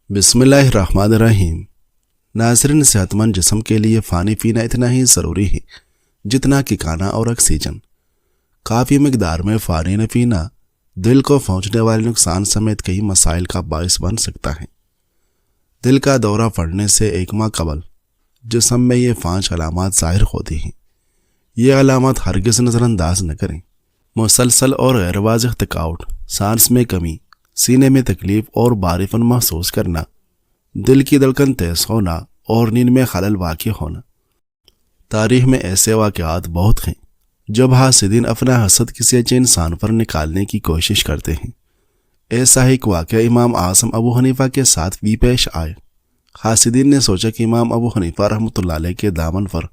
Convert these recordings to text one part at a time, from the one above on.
بسم اللہ الرحمن الرحیم۔ ناظرین، صحت مند جسم کے لیے پانی پینا اتنا ہی ضروری ہے جتنا کہ کھانا اور آکسیجن۔ کافی مقدار میں پانی نہ پینا دل کو پہنچنے والے نقصان سمیت کئی مسائل کا باعث بن سکتا ہے۔ دل کا دورہ پڑنے سے ایک ماہ قبل جسم میں یہ 5 علامات ظاہر ہوتی ہیں۔ یہ علامات ہرگز نظر انداز نہ کریں۔ مسلسل اور غیر واضح تھکاوٹ، سانس میں کمی، سینے میں تکلیف اور بھاری پن محسوس کرنا، دل کی دھڑکن تیز ہونا اور نیند میں خلل واقع ہونا۔ تاریخ میں ایسے واقعات بہت ہیں جب حاسدین اپنا حسد کسی اچھے انسان پر نکالنے کی کوشش کرتے ہیں۔ ایسا ایک واقعہ امام اعظم ابو حنیفہ کے ساتھ بھی پیش آئے۔ حاسدین نے سوچا کہ امام ابو حنیفہ رحمۃ اللہ علیہ کے دامن پر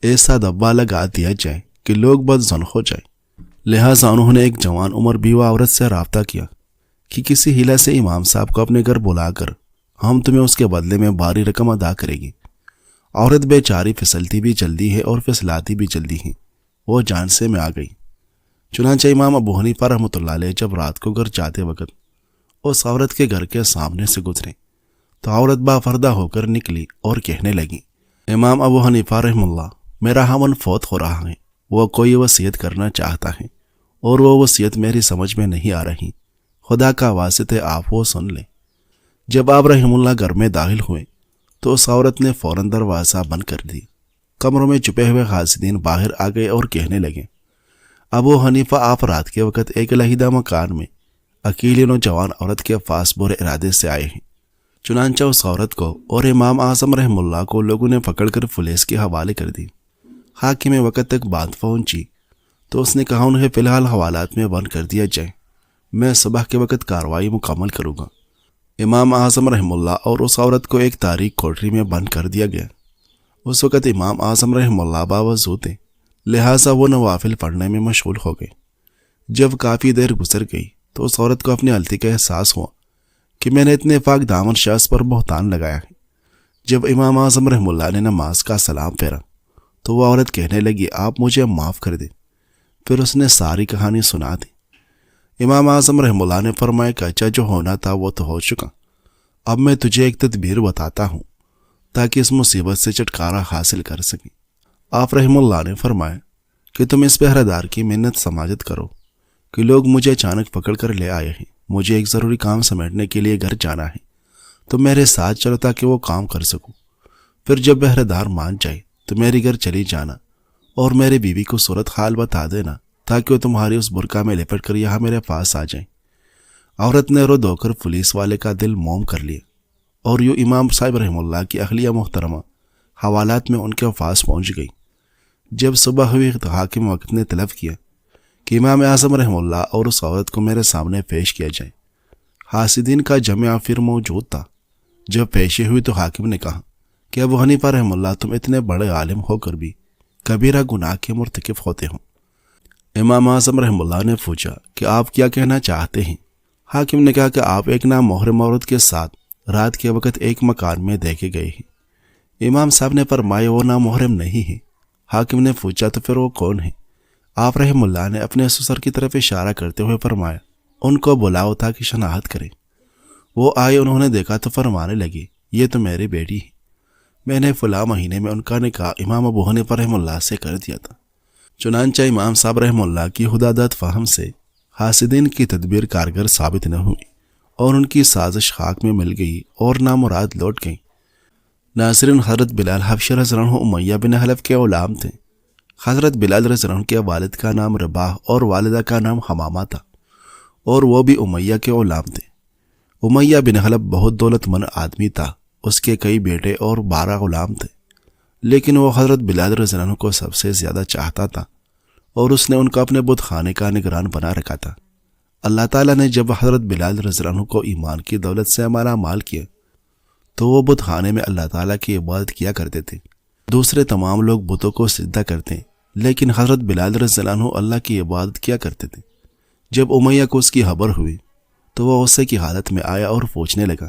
ایسا دبا لگا دیا جائے کہ لوگ بدظن ہو جائیں۔ لہٰذا انہوں نے ایک جوان عمر بیوہ عورت سے رابطہ کیا کہ کسی ہیلہ سے امام صاحب کو اپنے گھر بلا کر ہم تمہیں اس کے بدلے میں بھاری رقم ادا کرے گی۔ عورت بیچاری پھسلتی بھی جلدی ہے اور پھسلاتی بھی جلدی ہے، وہ جان سے میں آ گئی۔ چنانچہ امام ابو حنیفہ رحمۃ اللہ علیہ جب رات کو گھر جاتے وقت اس عورت کے گھر کے سامنے سے گزرے تو عورت باپردہ ہو کر نکلی اور کہنے لگی، امام ابو حنیفہ رحمہ اللہ، میرا ہمن فوت ہو رہا ہے، وہ کوئی وصیت کرنا چاہتا ہے اور وہ وصیت میری سمجھ میں نہیں آ رہی، خدا کا واسطے آپ وہ سن لیں۔ جب آپ رحم اللہ گھر میں داخل ہوئے تو اس عورت نے فوراً دروازہ بند کر دی۔ کمروں میں چھپے ہوئے حاسدین باہر آ گئے اور کہنے لگے، ابو حنیفہ آپ رات کے وقت ایک علیحدہ مکان میں اکیلی نوجوان عورت کے پاس برے ارادے سے آئے ہیں۔ چنانچہ اس عورت کو اور امام اعظم رحم اللہ کو لوگوں نے پکڑ کر پولیس کے حوالے کر دی۔ حاکم وقت تک بات پہنچی تو اس نے کہا انہیں فی الحال حوالات میں بند کر دیا جائے، میں صبح کے وقت کارروائی مکمل کروں گا۔ امام اعظم رحم اللہ اور اس عورت کو ایک تاریک کوٹری میں بند کر دیا گیا۔ اس وقت امام اعظم رحم اللہ باوضو تھے، لہٰذا وہ نوافل پڑھنے میں مشغول ہو گئے۔ جب کافی دیر گزر گئی تو اس عورت کو اپنی غلطی کا احساس ہوا کہ میں نے اتنے پاک دامن شخص پر بہتان لگایا ہے۔ جب امام اعظم رحم اللہ نے نماز کا سلام پھیرا تو وہ عورت کہنے لگی، آپ مجھے معاف کر دیں۔ پھر اس نے ساری کہانی سنا دی۔ امام اعظم رحم اللہ نے فرمایا کہ اچھا، جو ہونا تھا وہ تو ہو چکا، اب میں تجھے ایک تدبیر بتاتا ہوں تاکہ اس مصیبت سے چھٹکارا حاصل کر سکیں۔ آپ رحم اللہ نے فرمایا کہ تم اس پہرہ دار کی منت سماجت کرو کہ لوگ مجھے اچانک پکڑ کر لے آئے ہیں، مجھے ایک ضروری کام سمیٹنے کے لیے گھر جانا ہے، تو میرے ساتھ چلو تاکہ وہ کام کر سکوں۔ پھر جب پہرہ دار مان جائے تو میرے گھر چلی جانا اور میرے بیوی کو صورت حال بتا دینا تاکہ وہ تمہاری اس برقع میں لپٹ کر یہاں میرے پاس آ جائیں۔ عورت نے رو دھو کر پولیس والے کا دل موم کر لیا اور یوں امام صاحب رحم اللہ کی اہلیہ محترمہ حوالات میں ان کے پاس پہنچ گئی۔ جب صبح ہوئی تو حاکم وقت نے طلب کیا کہ امام اعظم رحم اللہ اور اس عورت کو میرے سامنے پیش کیا جائے۔ حاسدین کا جمع پھر موجود تھا۔ جب پیشی ہوئی تو حاکم نے کہا کہ ابو حنیفہ رحم اللہ، تم اتنے بڑے عالم ہو کر بھی کبیرہ گناہ کے مرتکب ہوتے ہو۔ امام اعظم رحم اللہ نے پوچھا کہ آپ کیا کہنا چاہتے ہیں؟ حاکم نے کہا کہ آپ ایک نامحرم عورت کے ساتھ رات کے وقت ایک مکان میں دیکھے گئے ہیں۔ امام صاحب نے فرمایا وہ نامحرم نہیں ہے۔ حاکم نے پوچھا تو پھر وہ کون ہے؟ آپ رحم اللہ نے اپنے سسر کی طرف اشارہ کرتے ہوئے فرمایا، ان کو بلاؤ تاکہ شناخت کریں۔ وہ آئے، انہوں نے دیکھا تو فرمانے لگے، یہ تو میری بیٹی ہے، میں نے فلاں مہینے میں ان کا نکاح امام ابو حنیفہ رحم اللہ سے کر دیا تھا۔ چنانچہ امام صاحب رحم اللہ کی حدادت فہم سے حاسدین کی تدبیر کارگر ثابت نہ ہوئی اور ان کی سازش خاک میں مل گئی اور نامراد لوٹ گئی۔ ناظرین، حضرت بلال حبشی رضی اللہ عنہ امیہ بن حلف کے غلام تھے۔ حضرت بلال رضی اللہ عنہ کے والد کا نام رباح اور والدہ کا نام حمامہ تھا اور وہ بھی امیہ کے غلام تھے۔ امیہ بن حلف بہت دولت مند آدمی تھا، اس کے کئی بیٹے اور 12 غلام تھے، لیکن وہ حضرت بلال رضی اللہ عنہ کو سب سے زیادہ چاہتا تھا اور اس نے ان کو اپنے بت خانے کا نگران بنا رکھا تھا۔ اللہ تعالیٰ نے جب حضرت بلال رضی اللہ عنہ کو ایمان کی دولت سے مالا مال کیا تو وہ بت خانے میں اللہ تعالیٰ کی عبادت کیا کرتے تھے۔ دوسرے تمام لوگ بتوں کو سجدہ کرتے لیکن حضرت بلال رضی اللہ عنہ اللہ کی عبادت کیا کرتے تھے۔ جب امیہ کو اس کی خبر ہوئی تو وہ غصے کی حالت میں آیا اور پوچھنے لگا،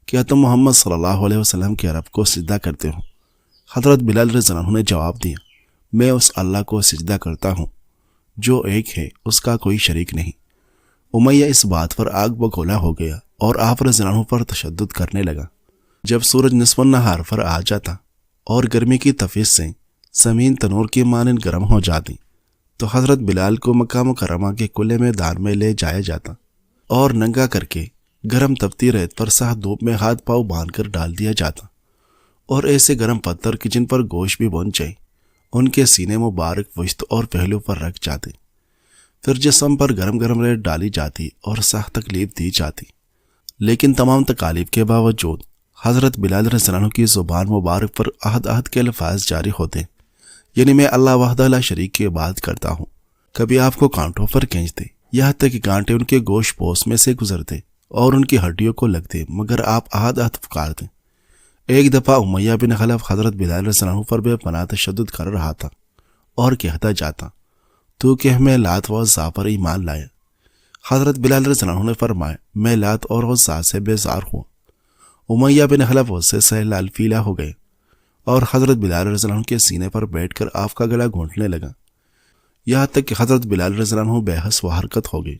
کیا تم محمد صلی اللہ علیہ وسلم کے رب کو سجدہ کرتے ہو؟ حضرت بلال رضی اللہ عنہ نے جواب دیا، میں اس اللہ کو سجدہ کرتا ہوں جو ایک ہے، اس کا کوئی شریک نہیں۔ امیہ اس بات پر آگ بگولا ہو گیا اور آپ رضی اللہ عنہ پر تشدد کرنے لگا۔ جب سورج نصف النہار پر آ جاتا اور گرمی کی تفیض سے زمین تنور کی مانند گرم ہو جاتی تو حضرت بلال کو مکہ مکرمہ کے کھلے میدان میں لے جایا جاتا اور ننگا کر کے گرم تپتی ریت پر سخت دھوپ میں ہاتھ پاؤں باندھ کر ڈال دیا جاتا، اور ایسے گرم پتھر کہ جن پر گوشت بھی بن جائے ان کے سینے مبارک وسط اور پہلو پر رکھ جاتے، پھر جسم پر گرم گرم ریت ڈالی جاتی اور سخت تکلیف دی جاتی۔ لیکن تمام تکالیف کے باوجود حضرت بلال رضی اللہ عنہ کی زبان مبارک پر عہد عہد کے الفاظ جاری ہوتے، یعنی میں اللہ وحدہ لا شریک کی عبادت کرتا ہوں۔ کبھی آپ کو کانٹوں پر کھینچتے، یہاں تک کہ کانٹے ان کے گوشت پوش میں سے گزرتے اور ان کی ہڈیوں کو لگتے، مگر آپ عہد عہد پکارتے۔ ایک دفعہ امیہ بن خلف حضرت بلال رضی اللہ عنہ پر بے پناہ تشدد کر رہا تھا اور کہتا جاتا، تو کہ میں لات و عزیٰ پر ایمان لایا۔ حضرت بلال رضی اللہ عنہ نے فرمایا، میں لات اور عزیٰ سے بیزار ہوں۔ امیہ بن خلف اس سے لال پیلا ہو گئے اور حضرت بلال رضی اللہ عنہ کے سینے پر بیٹھ کر آپ کا گلا گھونٹنے لگا، یہاں تک کہ حضرت بلال رضی اللہ عنہ بے حس و حرکت ہو گئی۔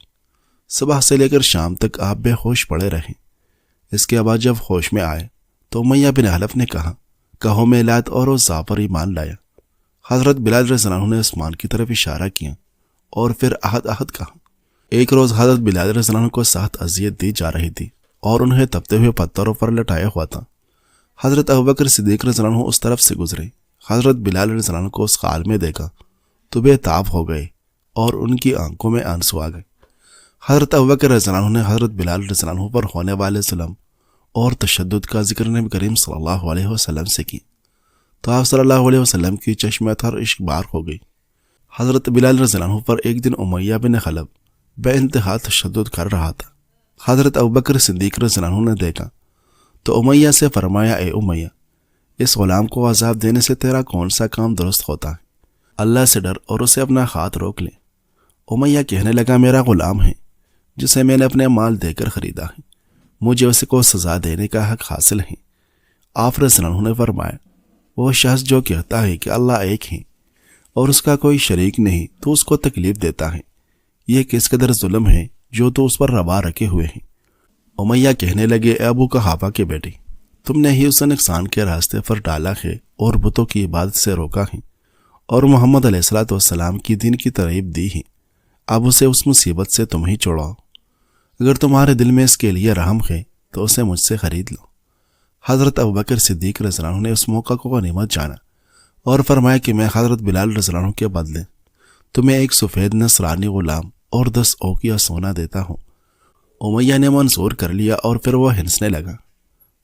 صبح سے لے کر شام تک آپ بے ہوش پڑے رہے۔ اس کے بعد جب ہوش میں آئے تو امیہ بن خلف نے کہا، کہو میں لات اور عزیٰ پر ایمان لایا۔ حضرت بلال رضی اللہ عنہ نے آسمان کی طرف اشارہ کیا اور پھر عہد عہد کہا۔ ایک روز حضرت بلال رضی اللہ عنہ کو سخت اذیت دی جا رہی تھی اور انہیں تپتے ہوئے پتھروں پر لٹایا ہوا تھا۔ حضرت ابوبکر صدیق رضی اللہ عنہ اس طرف سے گزرے، حضرت بلال رضی اللہ عنہ کو اس حال میں دیکھا تو بے تاب ہو گئے اور ان کی آنکھوں میں آنسو آ گئے۔ حضرت ابوبکر رضی اللہ عنہ نے حضرت بلال رضی اللہ عنہ پر ہونے والے ظلم اور تشدد کا ذکر نبی کریم صلی اللہ علیہ وسلم سے کی تو آپ صلی اللہ علیہ وسلم کی چشم تر عشق بار ہو گئی۔ حضرت بلال رضی اللہ عنہ پر ایک دن امیہ بن خلف بے انتہا تشدد کر رہا تھا۔ حضرت ابوبکر صدیق رضی اللہ عنہ نے دیکھا تو امیہ سے فرمایا، اے امیہ، اس غلام کو عذاب دینے سے تیرا کون سا کام درست ہوتا ہے؟ اللہ سے ڈر اور اسے اپنا ہاتھ روک لے۔ امیہ کہنے لگا، میرا غلام ہے جسے میں نے اپنے مال دے کر خریدا ہے، مجھے اسے کو سزا دینے کا حق حاصل ہے۔ آپ رضی اللہ عنہ نے فرمایا، وہ شخص جو کہتا ہے کہ اللہ ایک ہے اور اس کا کوئی شریک نہیں تو اس کو تکلیف دیتا ہے، یہ کس قدر ظلم ہے جو تو اس پر روا رکھے ہوئے ہیں۔ امیہ کہنے لگے، اے ابو قحافہ کے بیٹے، تم نے ہی اسے نقصان کے راستے پر ڈالا ہے اور بتوں کی عبادت سے روکا ہے اور محمد علیہ الصلوۃ والسلام کی دین کی ترغیب دی ہے، اب اسے اس مصیبت سے تم ہی چھڑاؤ۔ اگر تمہارے دل میں اس کے لیے رحم ہے تو اسے مجھ سے خرید لو۔ حضرت ابوبکر صدیق رضی اللہ عنہ نے اس موقع کو غنیمت جانا اور فرمایا کہ میں حضرت بلال رضی اللہ عنہ کے بدلے تمہیں ایک سفید نصرانی غلام اور 10 اوقیہ سونا دیتا ہوں۔ امیہ نے منظور کر لیا اور پھر وہ ہنسنے لگا۔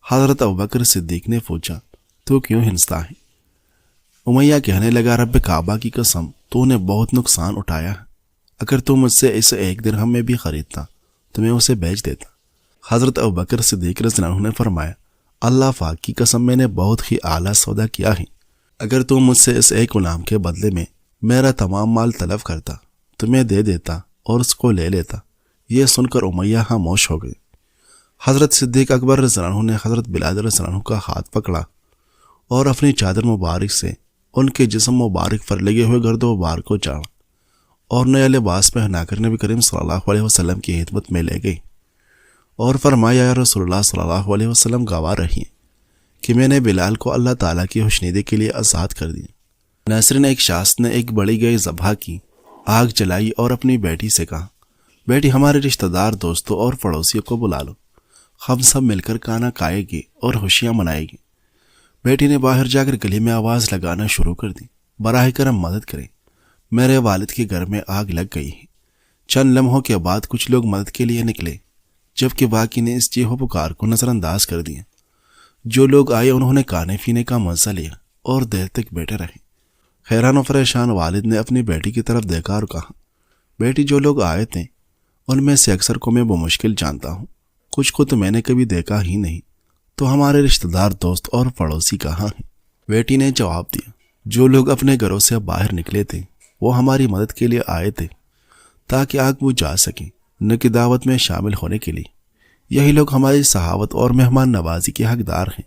حضرت ابوبکر صدیق نے پوچھا، تو کیوں ہنستا ہے؟ امیہ کہنے لگا، رب کعبہ کی قسم، تو نے بہت نقصان اٹھایا ہے، اگر تو مجھ سے اسے ایک درہم میں بھی خریدتا تو میں اسے بیچ دیتا۔ حضرت ابوبکر صدیق رضی اللہ عنہ نے فرمایا، اللہ پاک کی قسم، میں نے بہت ہی اعلیٰ سودا کیا ہے، اگر تو مجھ سے اس ایک غلام کے بدلے میں میرا تمام مال طلب کرتا تو میں دے دیتا اور اس کو لے لیتا۔ یہ سن کر امیہ خاموش ہو گئے۔ حضرت صدیق اکبر رضی اللہ عنہ نے حضرت بلال رضی اللہ عنہ کا ہاتھ پکڑا اور اپنی چادر مبارک سے ان کے جسم مبارک پر لگے ہوئے گرد و غبار کو جھاڑا اور نیا لباس پہنا کر نبی کریم صلی اللہ علیہ وسلم کی خدمت میں لے گئی اور فرمایا، یا رسول اللہ صلی اللہ علیہ وسلم گواہ رہیے کہ میں نے بلال کو اللہ تعالیٰ کی خوشنودی کے لیے آزاد کر دیا۔ ناصرین، ایک شخص نے ایک بڑی گئی ذبح کی، آگ جلائی اور اپنی بیٹی سے کہا، بیٹی، ہمارے رشتہ دار، دوستوں اور پڑوسیوں کو بلا لو، ہم سب مل کر کھانا کھائے گی اور خوشیاں منائے گی۔ بیٹی نے باہر جا کر گلی میں آواز لگانا شروع کر دی، براہ کرم مدد کریں، میرے والد کے گھر میں آگ لگ گئی ہے۔ چند لمحوں کے بعد کچھ لوگ مدد کے لیے نکلے، جبکہ باقی نے اس چیخو پکار کو نظر انداز کر دیا۔ جو لوگ آئے انہوں نے کھانے پینے کا مزہ لیا اور دیر تک بیٹھے رہے۔ حیران و پریشان والد نے اپنی بیٹی کی طرف دیکھا اور کہا، بیٹی، جو لوگ آئے تھے ان میں سے اکثر کو میں بمشکل جانتا ہوں، کچھ کو تو میں نے کبھی دیکھا ہی نہیں، تو ہمارے رشتہ دار، دوست اور پڑوسی کہاں ہیں؟ بیٹی نے جواب دیا، جو لوگ اپنے گھروں سے باہر نکلے تھے وہ ہماری مدد کے لیے آئے تھے تاکہ آگ بجھ جا سکیں، نہ کہ دعوت میں شامل ہونے کے لیے۔ یہی لوگ ہماری صحاوت اور مہمان نوازی کے حقدار ہیں۔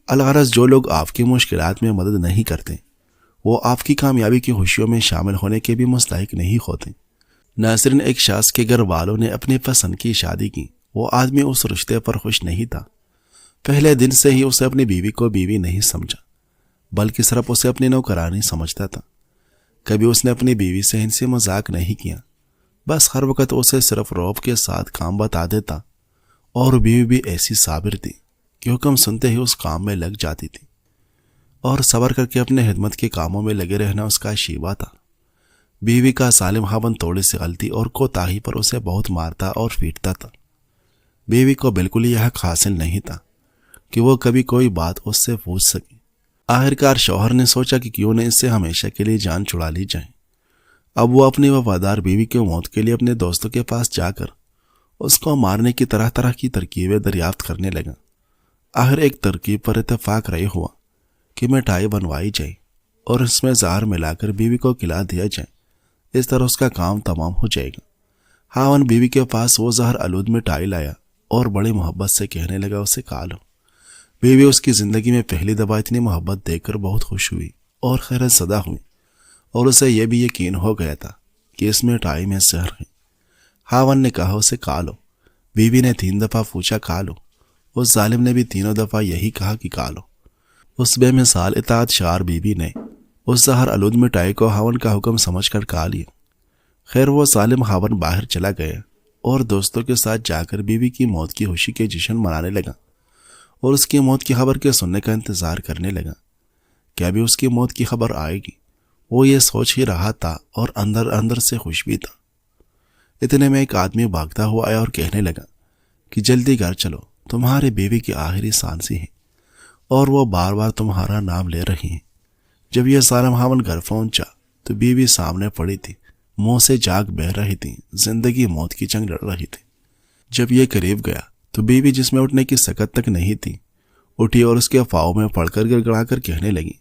الغرض، جو لوگ آپ کی مشکلات میں مدد نہیں کرتے وہ آپ کی کامیابی کی خوشیوں میں شامل ہونے کے بھی مستحق نہیں ہوتے۔ ناصرین، ایک شخص کے گھر والوں نے اپنی پسند کی شادی کی۔ وہ آدمی اس رشتے پر خوش نہیں تھا۔ پہلے دن سے ہی اسے اپنی بیوی کو بیوی نہیں سمجھا، بلکہ صرف اسے اپنی نوکرانی سمجھتا تھا۔ کبھی اس نے اپنی بیوی سے ان سے مذاق نہیں کیا، بس ہر وقت اسے صرف رعب کے ساتھ کام بتا دیتا، اور بیوی بھی ایسی صابر تھی کہ حکم سنتے ہی اس کام میں لگ جاتی تھی، اور صبر کر کے اپنے خدمت کے کاموں میں لگے رہنا اس کا شیوا تھا۔ بیوی کا ظالم خاوند تھوڑی سی غلطی اور کوتاہی پر اسے بہت مارتا اور پیٹتا تھا۔ بیوی کو بالکل یہ حق حاصل نہیں تھا کہ وہ کبھی کوئی بات اس سے پوچھ سکے۔ آخرکار شوہر نے سوچا کہ کیوں نہ اس سے ہمیشہ کے لیے جان چھڑا لی جائے۔ اب وہ اپنی وفادار بیوی کے موت کے لیے اپنے دوستوں کے پاس جا کر اس کو مارنے کی طرح طرح کی ترکیبیں دریافت کرنے لگا۔ آخر ایک ترکیب پر اتفاق رائے ہوا کہ مٹھائی بنوائی جائے اور اس میں زہر ملا کر بیوی کو کھلا دیا جائے۔ اس طرح اس کا کام تمام ہو جائے گا۔ خاوند بیوی کے پاس وہ زہر آلود مٹھائی لایا اور بڑی محبت سے کہنے لگا، اسے کھا لو۔ بیوی اس کی زندگی میں پہلی دفعہ اتنی محبت دیکھ کر بہت خوش ہوئی اور خیرت زدہ ہوئی، اور اسے یہ بھی یقین ہو گیا تھا کہ اس مٹھائی میں زہر ہے۔ خاوند نے کہا، اسے کھا لو۔ بیوی نے 3 دفعہ پوچھا، کھا لو۔ اس ظالم نے بھی 3 دفعہ یہی کہا کہ کھا لو۔ اس بے مثال اطاعت شعار بیوی نے اس زہر آلود مٹھائی کو خاوند کا حکم سمجھ کر کھا لیا۔ خیر، وہ ظالم خاوند باہر چلا گیا اور دوستوں کے ساتھ جا کر بیوی کی موت کی خوشی کے جشن منانے لگا، اور اس کی موت کی خبر کے سننے کا انتظار کرنے لگا کہ ابھی اس کی موت کی خبر آئے گی۔ وہ یہ سوچ ہی رہا تھا اور اندر اندر سے خوش بھی تھا۔ اتنے میں ایک آدمی بھاگتا ہوا آیا اور کہنے لگا کہ جلدی گھر چلو، تمہاری بیوی کی آخری سانسی ہے اور وہ بار بار تمہارا نام لے رہی ہیں۔ جب یہ ظالم خاوند گھر پہنچا تو بیوی سامنے پڑی تھی، منہ سے جاگ بہہ رہی تھی، زندگی موت کی جنگ لڑ رہی تھی۔ جب یہ قریب گیا تو بیوی، جس میں اٹھنے کی سکت تک نہیں تھی، اٹھی اور اس کے پاؤں میں پڑ کر گڑ گڑا کر کہنے لگی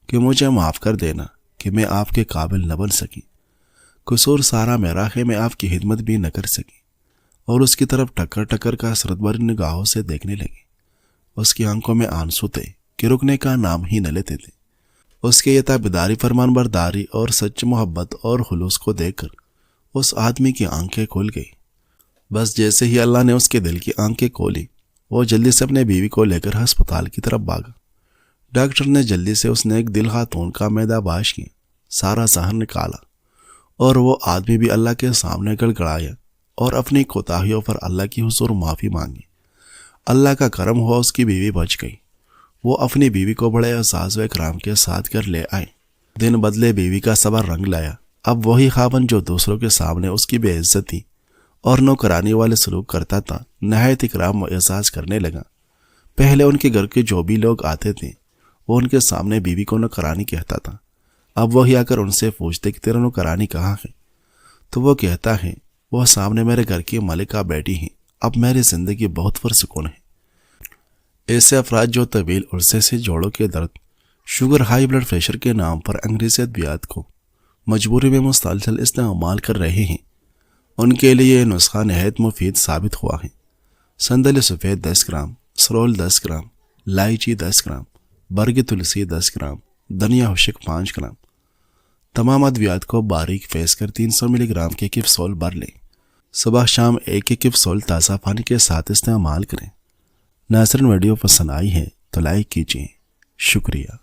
کہ مجھے معاف کر دینا کہ میں آپ کے قابل نہ بن سکی، قصور سارا میرا ہے، میں آپ کی خدمت بھی نہ کر سکی۔ اور اس کی طرف ٹکر ٹکر کا حسرت بھری نگاہوں سے دیکھنے لگی۔ اس کی آنکھوں میں آنسو تھے کہ رکنے کا نام ہی نہ لیتے تھے۔ اس کے یہ تابعداری، فرمان برداری اور سچ محبت اور خلوص کو دیکھ کر اس آدمی کی آنکھیں کھل گئی۔ بس جیسے ہی اللہ نے اس کے دل کی آنکھیں کھولی، وہ جلدی سے اپنے بیوی کو لے کر ہسپتال کی طرف بھاگا۔ ڈاکٹر نے جلدی سے اس نے ایک دل خاتون کا معدہ باش کیا، سارا زہر نکالا، اور وہ آدمی بھی اللہ کے سامنے گڑ گڑایا اور اپنی کوتاہیوں پر اللہ کی حضور معافی مانگی۔ اللہ کا کرم ہوا، اس کی بیوی بچ گئی۔ وہ اپنی بیوی کو بڑے اعزاز و اکرام کے ساتھ گھر لے آئے۔ دن بدلے بیوی کا صبر رنگ لایا۔ اب وہی خاوند جو دوسروں کے سامنے اس کی بے عزتی اور نوکرانی والے سلوک کرتا تھا، نہایت اکرام و اعزاز کرنے لگا۔ پہلے ان کے گھر کے جو بھی لوگ آتے تھے وہ ان کے سامنے بیوی کو نوکرانی کہتا تھا۔ اب وہی آ کر ان سے پوچھتے کہ تیرا نوکرانی کہاں ہے، تو وہ کہتا ہے وہ سامنے میرے گھر کی ملکہ بیٹی ہیں، اب میری زندگی بہت پرسکون ہے۔ ایسے افراد جو طویل عرصے سے جوڑوں کے درد، شوگر، ہائی بلڈ پریشر کے نام پر انگریزی ادویات کو مجبوری میں مسلسل استعمال کر رہے ہیں، ان کے لیے یہ نسخہ نہایت مفید ثابت ہوا ہے۔ سندل سفید 10 گرام، سرول 10 گرام، الائچی 10 گرام، برگ تلسی 10 گرام، دھنیا خشک 5 گرام۔ تمام ادویات کو باریک پیس کر 300 ملی گرام کے کیپسول بھر لیں۔ صبح شام ایک کیپسول تازہ پانی کے ساتھ استعمال کریں۔ ناظرین، ویڈیو پسند آئی ہے تو لائک کیجیے۔ شکریہ۔